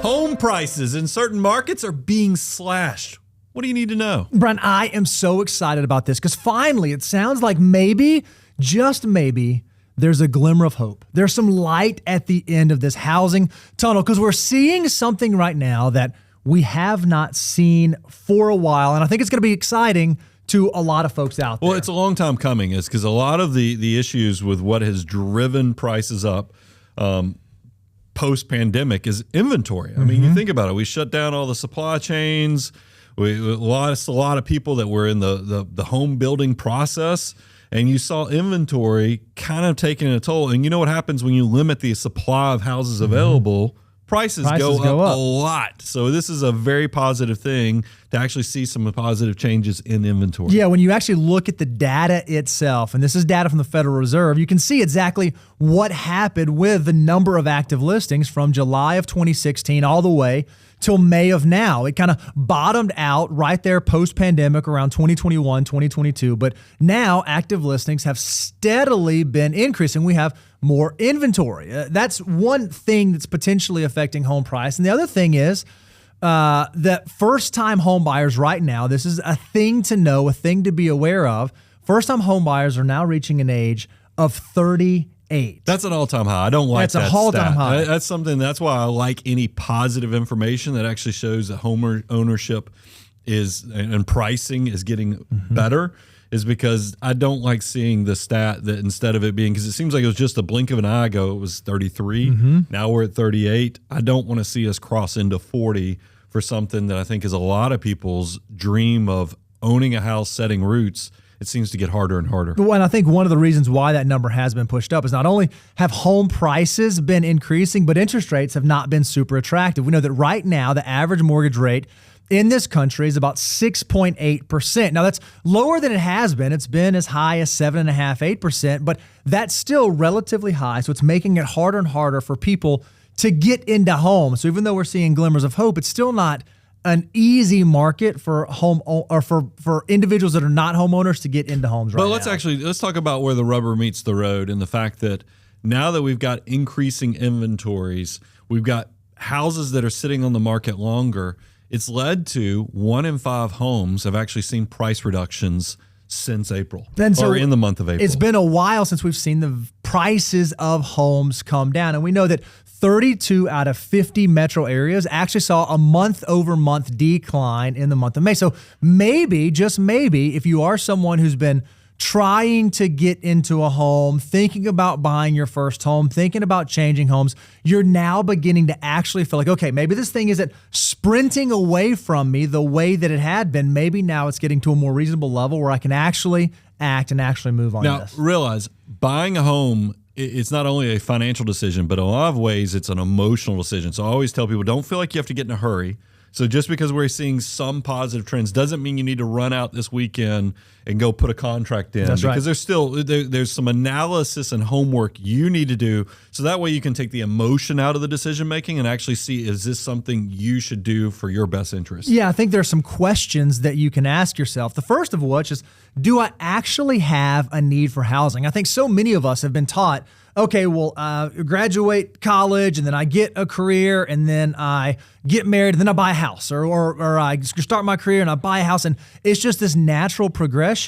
Home prices in certain markets are being slashed. What do you need to know? Brian, I am so excited about this because finally it sounds like maybe, just maybe, there's a glimmer of hope. There's some light at the end of this housing tunnel because we're seeing something right now that we have not seen for a while. And I think it's going to be exciting to a lot of folks out there. Well, it's a long time coming. It's because a lot of the issues with what has driven prices up post-pandemic is inventory. I mean, you think about it. We shut down all the supply chains. We lost a lot of people that were in the home building process. And you saw inventory kind of taking a toll. And you know what happens when you limit the supply of houses available? Prices go up a lot. So this is a very positive thing to actually see some positive changes in inventory. Yeah, when you actually look at the data itself, and this is data from the Federal Reserve, you can see exactly what happened with the number of active listings from July of 2016 all the way till May of now. It kind of bottomed out right there post-pandemic around 2021, 2022. But now active listings have steadily been increasing. We have more inventory. That's one thing that's potentially affecting home price. And the other thing is that first-time home buyers right now, this is a thing to know, a thing to be aware of. First-time home buyers are now reaching an age of 38. That's an all-time high. I don't like that. That's a all-time high. That's something. That's why I like any positive information that actually shows that home ownership is and pricing is getting better. Is because I don't like seeing the stat that instead of it being, because it seems like it was just a blink of an eye ago, it was 33. Now we're at 38. I don't want to see us cross into 40 for something that I think is a lot of people's dream of owning a house, setting roots. It seems to get harder and harder. Well, and I think one of the reasons why that number has been pushed up is not only have home prices been increasing, but interest rates have not been super attractive. We know that right now the average mortgage rate in this country is about 6.8%. Now, that's lower than it has been. It's been as high as 7.5%, 8%, but that's still relatively high. So it's making it harder and harder for people to get into homes. So even though we're seeing glimmers of hope, it's still not an easy market for home or for individuals that are not homeowners to get into homes right now. But let's talk about where the rubber meets the road and the fact that now that we've got increasing inventories, we've got houses that are sitting on the market longer. It's led to 1 in 5 homes have actually seen price reductions since April, or in the month of April. It's been a while since we've seen the prices of homes come down. And we know that 32 out of 50 metro areas actually saw a month-over-month decline in the month of May. So maybe, just maybe, if you are someone who's been trying to get into a home, thinking about buying your first home, thinking about changing homes, you're now beginning to actually feel like, okay, maybe this thing isn't sprinting away from me the way that it had been. Maybe now it's getting to a more reasonable level where I can actually act and actually move on this. Now, realize buying a home, it's not only a financial decision, but in a lot of ways it's an emotional decision. So I always tell people, don't feel like you have to get in a hurry. So just because we're seeing some positive trends doesn't mean you need to run out this weekend and go put a contract in. That's right. Because there's some analysis and homework you need to do, so that way you can take the emotion out of the decision making and actually see, is this something you should do for your best interest? Yeah, I think there's some questions that you can ask yourself. The first of which is, do I actually have a need for housing? I think so many of us have been taught, okay, well, graduate college, and then I get a career, and then I get married, and then I buy a house, or I start my career and I buy a house, and it's just this natural progression.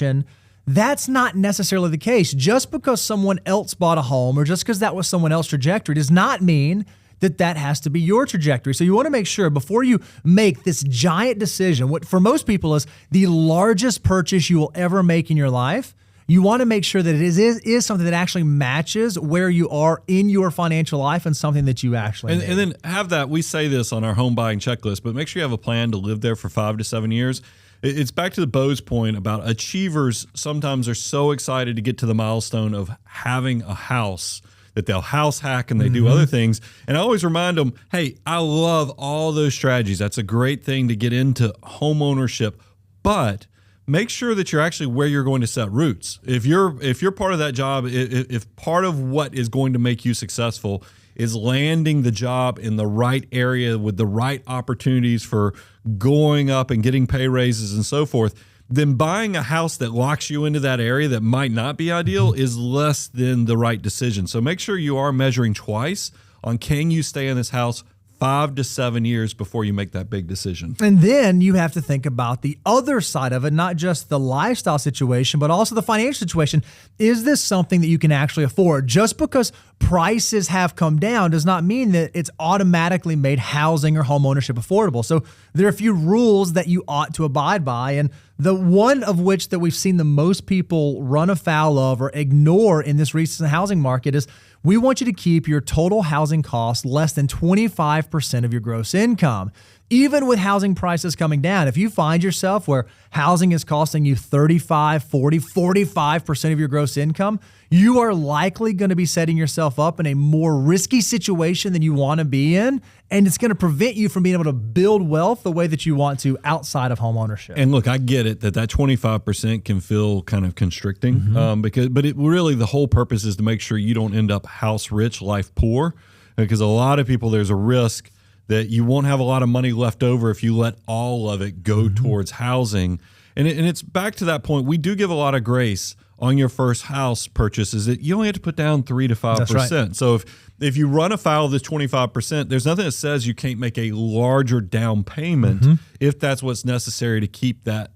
That's not necessarily the case. Just because someone else bought a home, or just because that was someone else's trajectory, does not mean that has to be your trajectory. So you want to make sure before you make this giant decision, what for most people is the largest purchase you will ever make in your life, you want to make sure that it is something that actually matches where you are in your financial life and something that you actually need. And then have that, we say this on our home buying checklist, but make sure you have a plan to live there for 5 to 7 years. It's back to the Bo's point about achievers sometimes are so excited to get to the milestone of having a house that they'll house hack and they do other things. And I always remind them, hey, I love all those strategies. That's a great thing to get into home ownership, but make sure that you're actually where you're going to set roots. If you're part of that job, if part of what is going to make you successful is landing the job in the right area with the right opportunities for going up and getting pay raises and so forth, then buying a house that locks you into that area that might not be ideal is less than the right decision. So make sure you are measuring twice on, can you stay in this house 5 to 7 years before you make that big decision. And then you have to think about the other side of it, not just the lifestyle situation, but also the financial situation. Is this something that you can actually afford? Just because prices have come down does not mean that it's automatically made housing or home ownership affordable. So there are a few rules that you ought to abide by. And the one of which that we've seen the most people run afoul of or ignore in this recent housing market is, we want you to keep your total housing costs less than 25% of your gross income. Even with housing prices coming down, if you find yourself where housing is costing you 35, 40, 45% of your gross income, you are likely going to be setting yourself up in a more risky situation than you want to be in. And it's going to prevent you from being able to build wealth the way that you want to outside of home ownership. And look, I get it that 25% can feel kind of constricting, but it really, the whole purpose is to make sure you don't end up house rich, life poor, because a lot of people, there's a risk that you won't have a lot of money left over if you let all of it go towards housing. And it's back to that point. We do give a lot of grace on your first house purchase, is that you only have to put down 3 to 5%. That's right. So if you run afoul of this 25%, there's nothing that says you can't make a larger down payment if that's what's necessary to keep that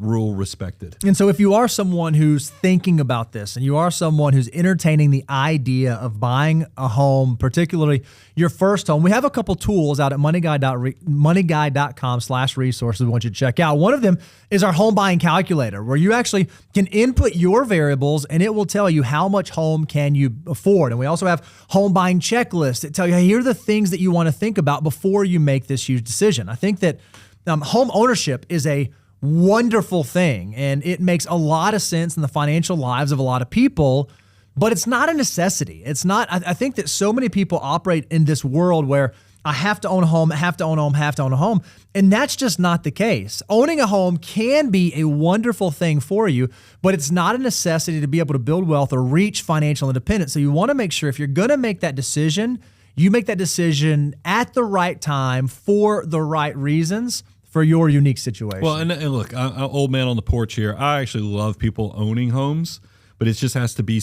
rule respected. And so if you are someone who's thinking about this and you are someone who's entertaining the idea of buying a home, particularly your first home, we have a couple tools out at moneyguide.com/resources we want you to check out. One of them is our home buying calculator, where you actually can input your variables and it will tell you how much home can you afford. And we also have home buying checklists that tell you, hey, here are the things that you want to think about before you make this huge decision. I think that home ownership is a wonderful thing, and it makes a lot of sense in the financial lives of a lot of people, but it's not a necessity. It's not. I think that so many people operate in this world where I have to own a home, have to own a home, have to own a home. And that's just not the case. Owning a home can be a wonderful thing for you, but it's not a necessity to be able to build wealth or reach financial independence. So you want to make sure if you're going to make that decision, you make that decision at the right time for the right reasons for your unique situation. Well, and look, I'm old man on the porch here. I actually love people owning homes, but it just has to be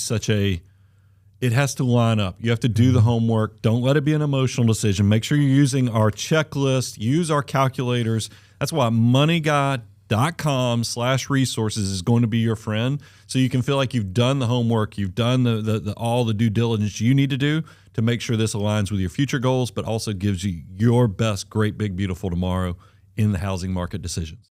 it has to line up. You have to do the homework. Don't let it be an emotional decision. Make sure you're using our checklist, use our calculators. That's why moneyguide.com/resources is going to be your friend. So you can feel like you've done the homework, you've done all the due diligence you need to do to make sure this aligns with your future goals, but also gives you your best, great, big, beautiful tomorrow in the housing market decisions.